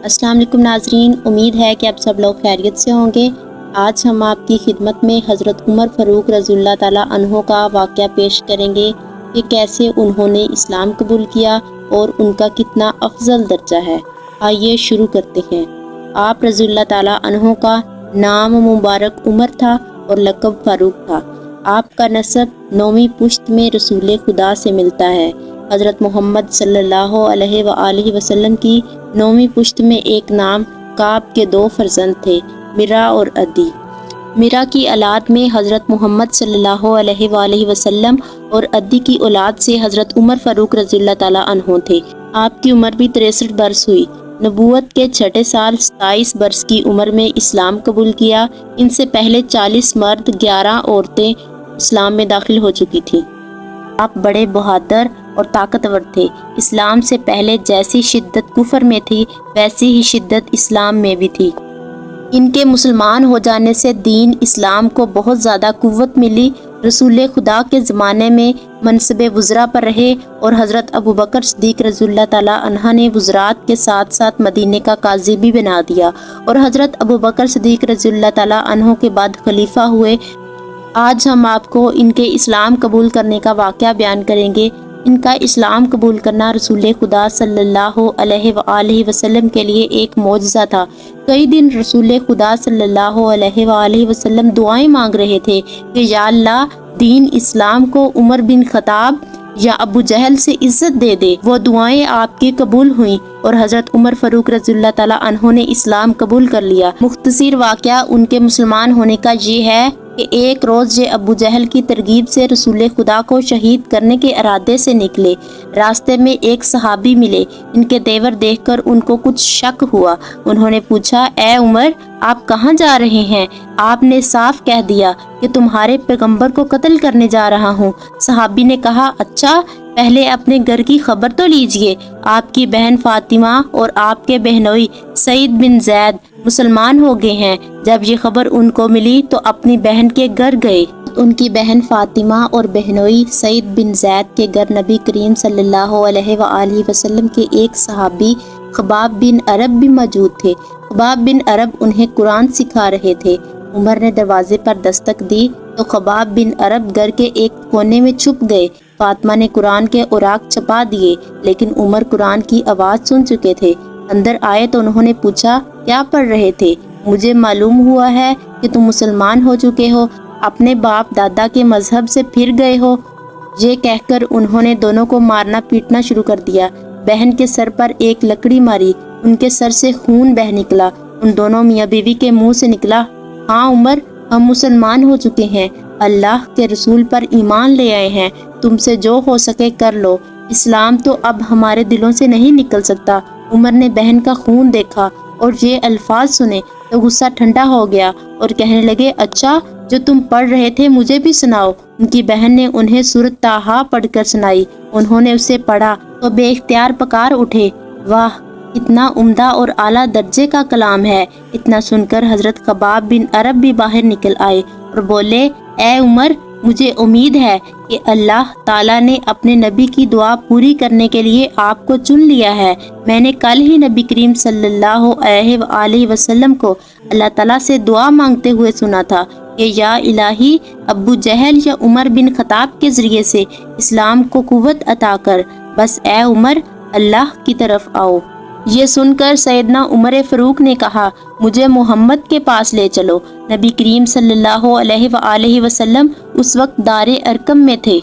अस्सलाम वालेकुम नाजरीन, उम्मीद है कि आप सब लोग खैरियत से होंगे। आज हम आपकी खिदमत में हज़रत उमर फ़ारूक रज़ियल्लाहु ताला अन्हो का वाक़या पेश करेंगे कि कैसे उन्होंने इस्लाम कबूल किया और उनका कितना अफजल दर्जा है। आइए शुरू करते हैं। आप रज़ियल्लाहु ताला अन्हो का नाम मुबारक उमर था और लक़ब फ़ारूक था। आपका नसब 9वीं पुश्त में रसूल खुदा से मिलता है। हज़रत मोहम्मद सल्लल्लाहु अलैहि वसल्लम की 9वीं पुश्त में एक नाम काब के 2 फर्जंद थे, मिरा और अदी। मिरा की औलाद में हज़रत मोहम्मद सल्लल्लाहु अलैहि वसल्लम और अदी की औलाद से हज़रत उमर फ़ारूक रज़ियल्लाहु ताला अन्हो थे। आपकी उम्र भी 63 बरस हुई। नबूवत के 6 साल 27 बरस की उम्र में इस्लाम कबूल किया। इनसे पहले 40 मर्द 11 औरतें इस्लाम में दाखिल हो चुकी थीं। आप बड़े बहादुर और ताकतवर थे। इस्लाम से पहले जैसी शिद्दत कुफर में थी वैसी ही शिद्दत इस्लाम में भी थी। इनके मुसलमान हो जाने से दीन इस्लाम को बहुत ज़्यादा कुव्वत मिली। रसूल खुदा के ज़माने में मनसब वज़रा पर रहे और हज़रत अबू बकर सिद्दीक़ रज़ियल्लाहु ताला अन्हा ने वज़रात के साथ साथ मदीने का काजी भी बना दिया और हज़रत अबू बकर सिद्दीक़ रज़ियल्लाहु ताला अन्हो के बाद खलीफा हुए। आज हम आपको इनके इस्लाम कबूल करने का वाक़या बयान करेंगे। इनका इस्लाम कबूल करना रसूल खुदा सल्लल्लाहु अलैहि वसल्लम के लिए एक मौजज़ा था। कई दिन रसूल खुदा सल्लल्लाहु अलैहि वसल्लम दुआएं मांग रहे थे कि या अल्लाह, दीन इस्लाम को उमर बिन खताब या अबू जहल से इज्जत दे दे। वो दुआएं आपकी कबूल हुई और हज़रत उमर फ़ारूक रज़ियल्लाहु ताला अन्हो ने इस्लाम कबूल कर लिया। मुख्तसर वाक़या उनके मुसलमान होने का ये है कि एक रोज़ ये अबू जहल की तरगीब से रसूल खुदा को शहीद करने के इरादे से निकले। रास्ते में एक सहाबी मिले। इनके तेवर देखकर उनको कुछ शक हुआ। उन्होंने पूछा, ए उमर, आप कहाँ जा रहे हैं? आपने साफ कह दिया कि तुम्हारे पैगंबर को कत्ल करने जा रहा हूँ। सहाबी ने कहा, अच्छा, पहले अपने घर की खबर तो लीजिए। आपकी बहन फातिमा और आपके बहनोई सईद बिन जैद मुसलमान हो गए हैं। जब ये खबर उनको मिली तो अपनी बहन के घर गए। उनकी बहन फातिमा और बहनोई सईद बिन जैद के घर नबी करीम सल्लल्लाहु अलैहि वसल्लम के एक सहाबी खबाब बिन अरब भी मौजूद थे। खबाब बिन अरब उन्हें कुरान सिखा रहे थे। उमर ने दरवाजे पर दस्तक दी तो खबाब बिन अरब घर के एक कोने में छुप गए। फातिमा ने कुरान के औराक छपा दिए, लेकिन उमर कुरान की आवाज़ सुन चुके थे। अंदर आए तो उन्होंने पूछा, क्या पढ़ रहे थे? मुझे मालूम हुआ है कि तुम मुसलमान हो चुके हो, अपने बाप दादा के मजहब से फिर गए हो। ये कहकर उन्होंने दोनों को मारना पीटना शुरू कर दिया। बहन के सर पर एक लकड़ी मारी, उनके सर से खून बह निकला। उन दोनों मियाँ बीवी के मुंह से निकला, हाँ उमर, हम मुसलमान हो चुके हैं, अल्लाह के रसूल पर ईमान ले आए हैं। तुमसे जो हो सके कर लो, इस्लाम तो अब हमारे दिलों से नहीं निकल सकता। उमर ने बहन का खून देखा और ये अल्फाज सुने तो गुस्सा ठंडा हो गया और कहने लगे, अच्छा, जो तुम पढ़ रहे थे मुझे भी सुनाओ। उनकी बहन ने उन्हें सूरत ताहा पढ़कर सुनाई। उन्होंने उसे पढ़ा तो बेख्तियार पकार उठे, वाह, इतना उम्दा और आला दर्जे का कलाम है। इतना सुनकर हजरत खबाब बिन अरब भी बाहर निकल आए और बोले, ए उमर, मुझे उम्मीद है कि अल्लाह ताला ने अपने नबी की दुआ पूरी करने के लिए आपको चुन लिया है। मैंने कल ही नबी करीम सल्लल्लाहु अलैहि वसल्लम को अल्लाह ताला से दुआ मांगते हुए सुना था कि या इलाही, अबू जहल या उमर बिन खताब के जरिए से इस्लाम को कुव्वत अता कर। बस ए उमर, अल्लाह की तरफ आओ। ये सुनकर सैयदना उमर फ़ारूक ने कहा, मुझे मोहम्मद के पास ले चलो। नबी करीम सल्लल्लाहु अलैहि वसल्लम उस वक्त दारे अरकम में थे।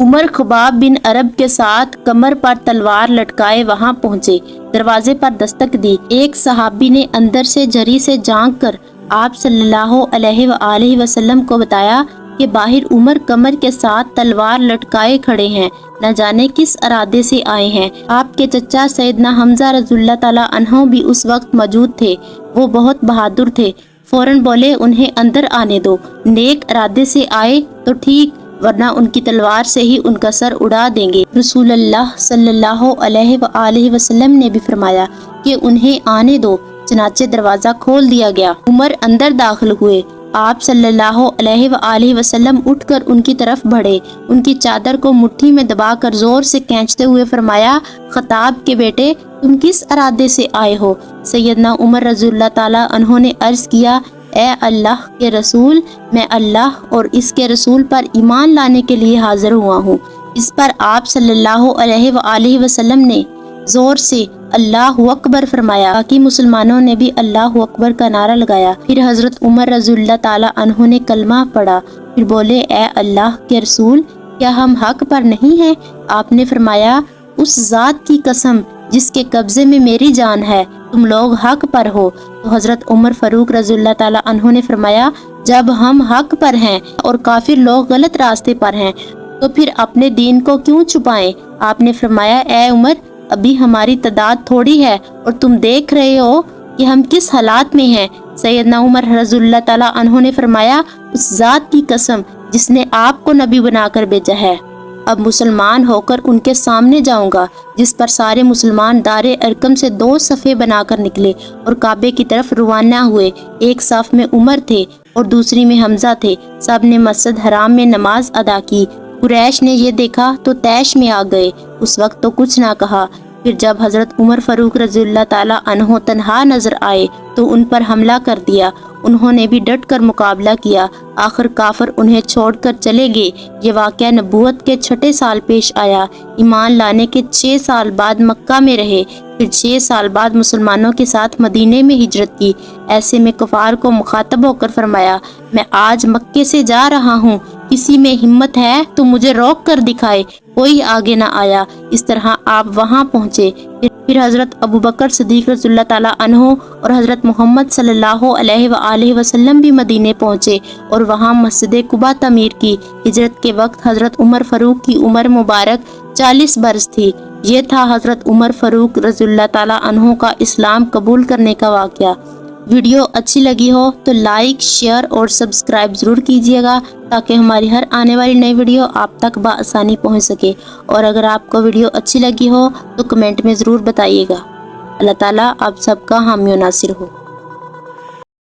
उमर खबाब बिन अरब के साथ कमर पर तलवार लटकाए वहां पहुंचे। दरवाजे पर दस्तक दी। एक सहाबी ने अंदर से झरी से झांक कर आप सल्लल्लाहु अलैहि वसल्लम को बताया कि बाहर उमर कमर के साथ तलवार लटकाए खड़े हैं, न जाने किस इरादे से आए हैं। आपके चचा सैयदना हमजा रज़ियल्लाहु ताला अन्हो भी उस वक्त मौजूद थे। वो बहुत बहादुर थे। फौरन बोले, उन्हें अंदर आने दो। नेक इरादे से आए तो ठीक, वरना उनकी तलवार से ही उनका सर उड़ा देंगे। रसूलुल्लाह सल्लल्लाहु अलैहि वसल्लम ने भी फरमाया कि उन्हें आने दो। चनाचे दरवाजा खोल दिया गया। उमर अंदर दाखिल हुए। आप सल्लल्लाहु अलैहि वसल्लम उठकर उनकी तरफ बढ़े। उनकी चादर को मुट्ठी में दबाकर जोर से खींचते हुए फरमाया, खताब के बेटे, तुम किस इरादे से आए हो? सैयदना उमर रज़ियल्लाहु ताला अन्हो ने अर्ज़ किया, ए अल्लाह के रसूल, मैं अल्लाह और इसके रसूल पर ईमान लाने के लिए हाजिर हुआ हूँ। इस पर आप सल्लल्लाहु अलैहि वसल्लम ने जोर से अल्लाहु अकबर फरमाया कि मुसलमानों ने भी अल्लाहु अकबर का नारा लगाया। फिर हज़रत उमर रज़ियल्लाहु ताला अन्हो ने कलमा पढ़ा, फिर बोले, ए अल्लाह के रसूल, क्या हम हक पर नहीं हैं? आपने फरमाया, उस ज़ात की कसम जिसके कब्जे में मेरी जान है, तुम लोग हक पर हो। तो हज़रत उमर फ़ारूक रज़ियल्लाहु ताला अन्हो ने फरमाया, जब हम हक पर हैं और काफिर लोग गलत रास्ते पर हैं तो फिर अपने दीन को क्यों छुपाएं? आपने फरमाया, ए उमर, अभी हमारी तादाद थोड़ी है और तुम देख रहे हो कि हम किस हालात में हैं। सैयदना उमर रज़ियल्लाहु ताला अन्हो ने फरमाया, उस ज़ात की कसम जिसने आपको नबी बनाकर भेजा है, अब मुसलमान होकर उनके सामने जाऊंगा। जिस पर सारे मुसलमान दारे अरकम से 2 सफ़े बनाकर निकले और काबे की तरफ रवाना हुए। एक सफ़ में उमर थे और दूसरी में हमजा थे। सब ने मस्जिद हराम में नमाज अदा की। कुरैश ने ये देखा तो तैश में आ गए। उस वक्त तो कुछ ना कहा। फिर जब हज़रत उमर फ़ारूक रज़ियल्लाहु ताला अन्हो तन्हा नजर आए तो उन पर हमला कर दिया। उन्होंने भी डट कर मुकाबला किया। आखिर काफिर उन्हें छोड़कर चले गए। ये वाक़या नबूवत के 6 साल पेश आया। ईमान लाने के 6 साल बाद मक्का में रहे। फिर 6 साल बाद मुसलमानों के साथ मदीने में हिजरत की। ऐसे में कुफार को मुखातब होकर फरमाया, मैं आज मक्के से जा रहा हूँ, किसी में हिम्मत है तो मुझे रोक कर दिखाए। कोई आगे ना आया। इस तरह आप वहाँ पहुँचे। फिर हज़रत अबू बकर सिद्दीक़ रज़ियल्लाहु ताला अन्हो और हज़रत मोहम्मद सल्लल्लाहु अलैहि वसल्लम भी मदीने पहुँचे और वहाँ मस्जिद कुबा तमीर की। हिजरत के वक्त हज़रत उमर फ़ारूक की उम्र मुबारक 40 बरस थी। ये था हज़रत उमर फ़ारूक रज़ियल्लाहु ताला अन्हो का इस्लाम कबूल करने का वाक़या। वीडियो अच्छी लगी हो तो लाइक, शेयर और सब्सक्राइब ज़रूर कीजिएगा ताकि हमारी हर आने वाली नई वीडियो आप तक बआसानी पहुंच सके। और अगर आपको वीडियो अच्छी लगी हो तो कमेंट में ज़रूर बताइएगा। अल्लाह ताला आप सबका हामी और नासिर हो।